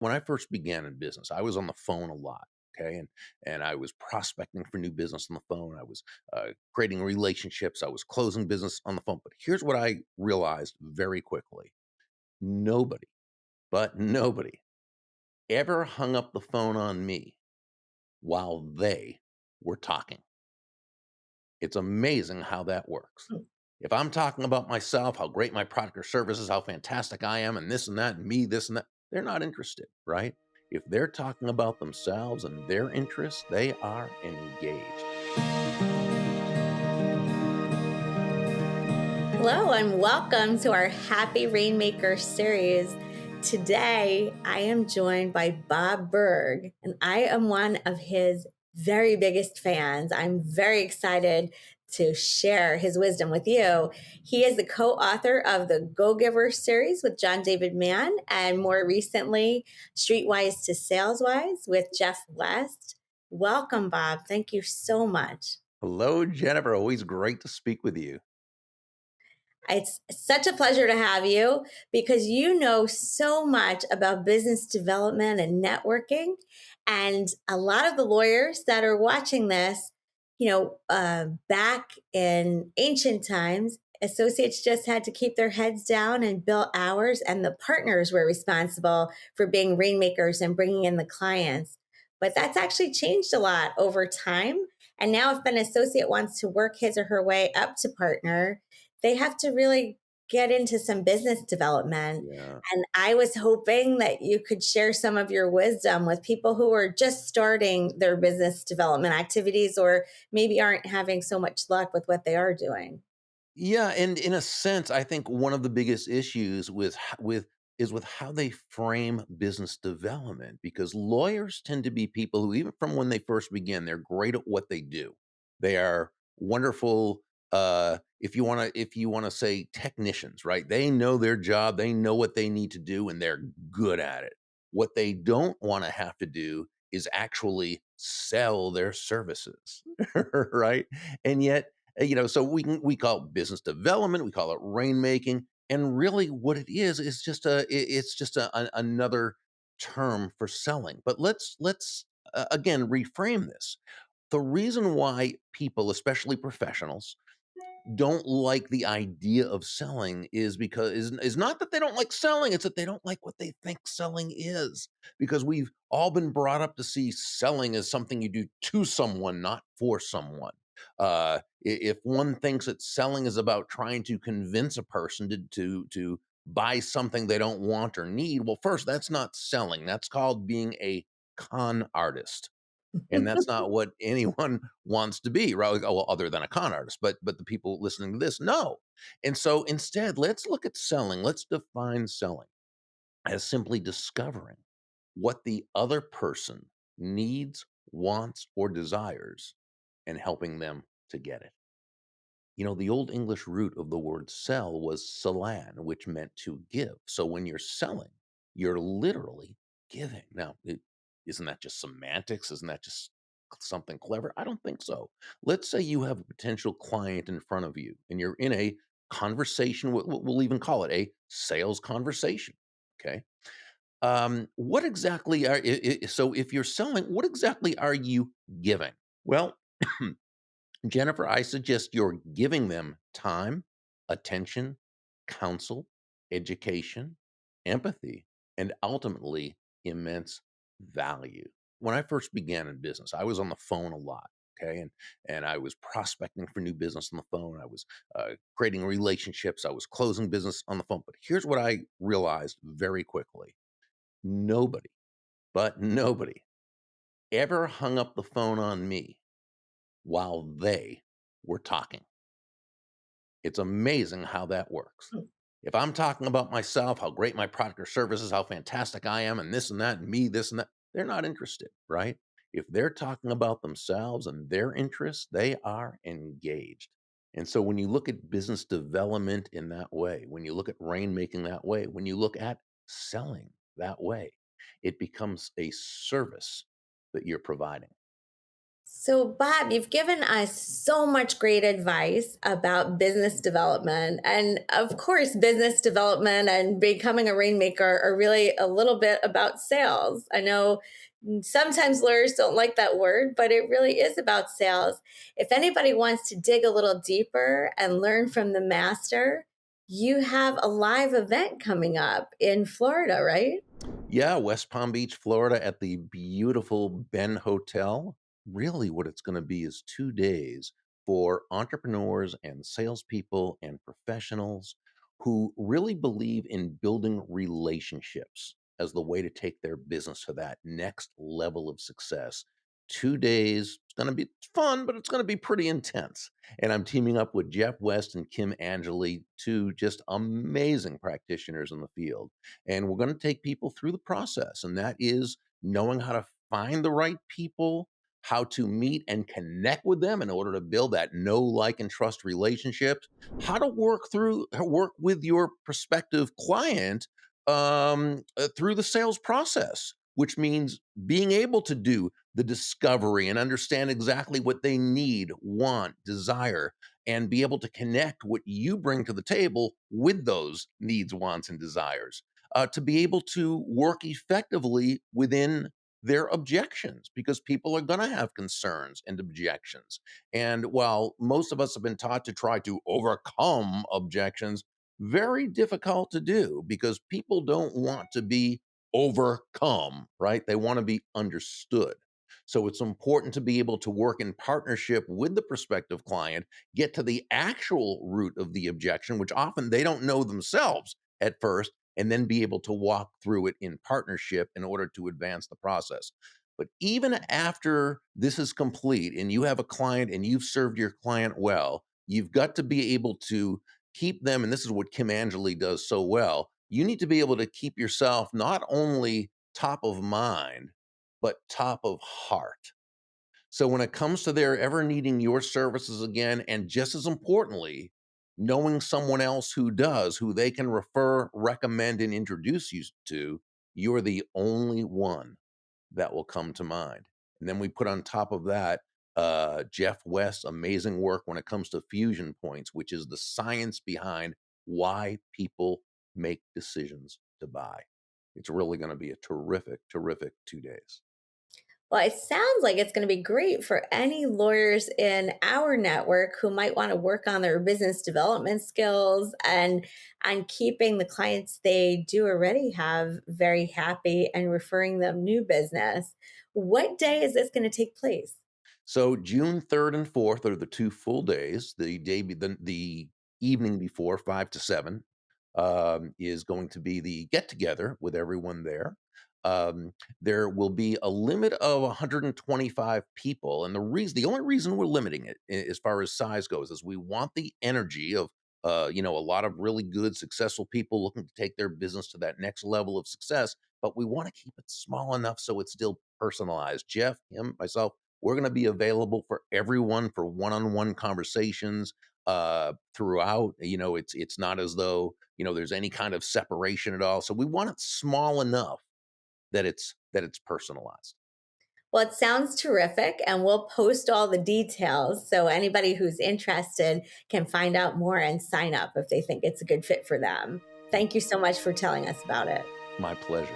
When I first began in business, I was on the phone a lot. Okay. And I was prospecting for new business on the phone. I was creating relationships. I was closing business on the phone. But here's what I realized very quickly: nobody, but nobody ever hung up the phone on me while they were talking. It's amazing how that works. Hmm. If I'm talking about myself, how great my product or service is, how fantastic I am, and this and that, and me, this and that, they're not interested, right? If they're talking about themselves and their interests, they are engaged. Hello and welcome to our Happy Rainmakers series. Today, I am joined by Bob Burg, and I am one of his very biggest fans. I'm very excited to share his wisdom with you. He is the co author of the Go Giver series with John David Mann, and more recently, Streetwise to Saleswise with Jeff West. Welcome, Bob. Thank you so much. Hello, Jennifer. Always great to speak with you. It's such a pleasure to have you because you know so much about business development and networking. And a lot of the lawyers that are watching this, back in ancient times, associates just had to keep their heads down and bill hours, and the partners were responsible for being rainmakers and bringing in the clients. But that's actually changed a lot over time. And now, if an associate wants to work his or her way up to partner, they have to really get into some business development. Yeah. And I was hoping that you could share some of your wisdom with people who are just starting their business development activities or maybe aren't having so much luck with what they are doing. Yeah, and in a sense, I think one of the biggest issues with how they frame business development, because lawyers tend to be people who, even from when they first begin, they're great at what they do. They are wonderful. If you want to say technicians, right? They know their job, they know what they need to do, and they're good at it. What they don't want to have to do is actually sell their services, right? And yet, so we call it business development, we call it rainmaking, and really what it is just it's just another term for selling. But let's again reframe this. The reason why people, especially professionals, don't like the idea of selling is not that they don't like selling, it's that they don't like what they think selling is. Because we've all been brought up to see selling as something you do to someone, not for someone. If one thinks that selling is about trying to convince a person to buy something they don't want or need, well, first, that's not selling. That's called being a con artist, and that's not what anyone wants to be, right? Like, oh, well, other than a con artist, but the people listening to this, no. And so instead, let's look at selling. Let's define selling as simply discovering what the other person needs, wants, or desires, and helping them to get it. The old English root of the word sell was salan, which meant to give. So when you're selling, you're literally giving. Now, isn't that just semantics? Isn't that just something clever? I don't think so. Let's say you have a potential client in front of you and you're in a conversation. We'll even call it a sales conversation. Okay. What exactly so if you're selling, what exactly are you giving? Well, Jennifer, I suggest you're giving them time, attention, counsel, education, empathy, and ultimately immense value. When I first began in business, I was on the phone a lot. Okay. And I was prospecting for new business on the phone. I was creating relationships. I was closing business on the phone. But here's what I realized very quickly: nobody, but nobody ever hung up the phone on me while they were talking. It's amazing how that works. If I'm talking about myself, how great my product or service is, how fantastic I am, and this and that, and me, this and that, they're not interested, right? If they're talking about themselves and their interests, they are engaged. And so when you look at business development in that way, when you look at rainmaking that way, when you look at selling that way, it becomes a service that you're providing. So, Bob, you've given us so much great advice about business development. And of course, business development and becoming a rainmaker are really a little bit about sales. I know sometimes lawyers don't like that word, but it really is about sales. If anybody wants to dig a little deeper and learn from the master, you have a live event coming up in Florida, right? Yeah, West Palm Beach, Florida at the beautiful Ben Hotel. Really, what it's going to be is 2 days for entrepreneurs and salespeople and professionals who really believe in building relationships as the way to take their business to that next level of success. 2 days, it's going to be fun, but it's going to be pretty intense. And I'm teaming up with Jeff West and Kim Angeli, two just amazing practitioners in the field, and we're going to take people through the process. And that is knowing how to find the right people, how to meet and connect with them in order to build that know, like, and trust relationships, how to work with your prospective client through the sales process, which means being able to do the discovery and understand exactly what they need, want, desire, and be able to connect what you bring to the table with those needs, wants, and desires, to be able to work effectively within their objections, because people are going to have concerns and objections. And while most of us have been taught to try to overcome objections, very difficult to do because people don't want to be overcome, right? They want to be understood. So it's important to be able to work in partnership with the prospective client, get to the actual root of the objection, which often they don't know themselves at first, and then be able to walk through it in partnership in order to advance the process. But even after this is complete and you have a client and you've served your client well, you've got to be able to keep them. And this is what Kim Angeli does so well. You need to be able to keep yourself not only top of mind, but top of heart. So when it comes to their ever needing your services again, and just as importantly, knowing someone else who does, who they can refer, recommend, and introduce you to, you're the only one that will come to mind. And then we put on top of that Jeff West's amazing work when it comes to fusion points, which is the science behind why people make decisions to buy. It's really going to be a terrific, terrific 2 days. Well, it sounds like it's going to be great for any lawyers in our network who might want to work on their business development skills and on keeping the clients they do already have very happy and referring them new business. What day is this going to take place? So June 3rd and 4th are the 2 full days. The evening before, 5 to 7, is going to be the get together with everyone there. There will be a limit of 125 people, and the only reason we're limiting it as far as size goes is we want the energy of, a lot of really good, successful people looking to take their business to that next level of success, but we wanna keep it small enough so it's still personalized. Jeff, him, myself, we're going to be available for everyone for one-on-one conversations throughout. It's not as though there's any kind of separation at all. So we want it small enough that it's personalized. Well, it sounds terrific, and we'll post all the details so anybody who's interested can find out more and sign up if they think it's a good fit for them. Thank you so much for telling us about it. My pleasure.